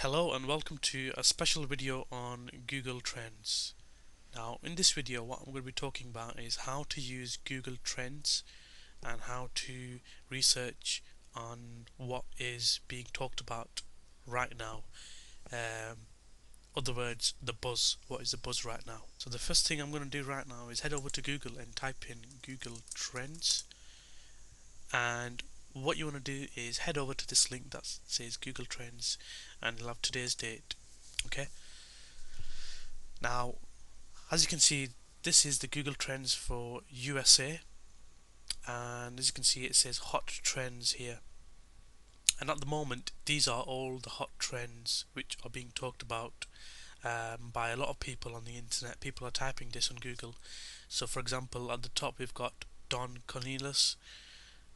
Hello and welcome to a special video on Google Trends. Now in this video what I'm going to be talking about is how to use Google Trends and how to research on what is being talked about right now. Other words, the buzz. What is the buzz right now? So the first thing I'm going to do right now is head over to Google and type in Google Trends, and what you want to do is head over to this link that says Google Trends and you'll have today's date. Okay, now as you can see, this is the Google Trends for USA, and as you can see it says hot trends here, and at the moment these are all the hot trends which are being talked about by a lot of people on the internet. People are typing this on Google. So for example, at the top we've got Don Cornelius.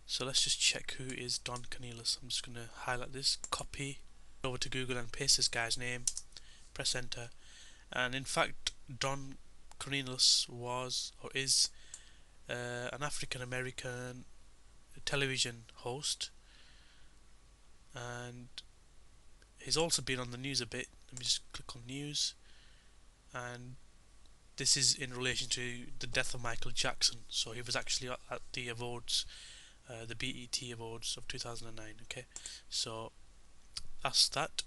So let's just check who is Don Cornelius. I'm just going to highlight this, copy over to Google and paste this guy's name, press enter, and in fact Don Cornelius was or is an African American television host, and he's also been on the news a bit. Let me just click on news, and this is in relation to the death of Michael Jackson. So he was actually at the awards, the BET Awards of 2009. Okay, so that's that.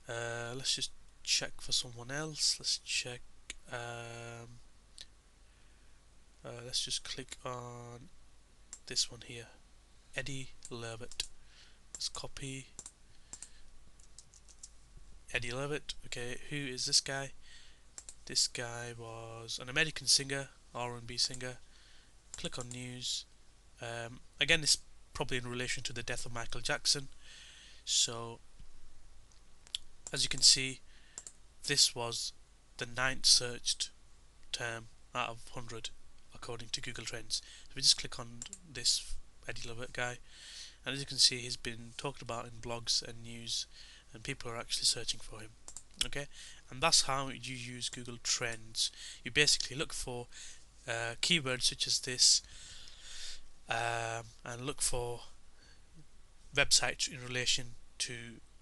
Let's just check for someone else. Let's check. Let's just click on this one here, Eddie Levitt. Let's copy Eddie Levitt. Okay, who is this guy? This guy was an American singer, R&B singer. Click on news. Again, this is probably in relation to the death of Michael Jackson. So, as you can see, this was the 9th searched term out of 100 according to Google Trends. So we just click on this Eddie Levitt guy, and as you can see, he's been talked about in blogs and news, and people are actually searching for him. Okay, and that's how you use Google Trends. You basically look for keywords such as this, and look for websites in relation to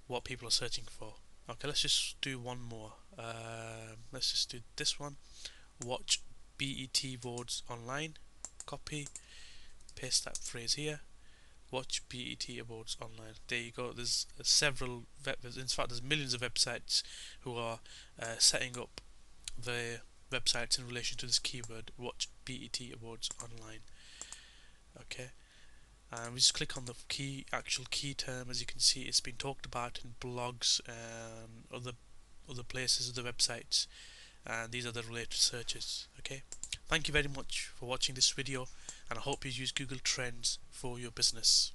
what people are searching for. Okay, let's just do one more. Let's just do this one. Watch BET Awards online. Copy, paste that phrase here. Watch BET Awards online. There you go. There's several. In fact, there's millions of websites who are setting up their websites in relation to this keyword. Watch BET Awards online. Okay, and we just click on the actual key term. As you can see, it's been talked about in blogs and other places, other websites, and these are the related searches. Okay, thank you very much for watching this video, and I hope you use Google Trends for your business.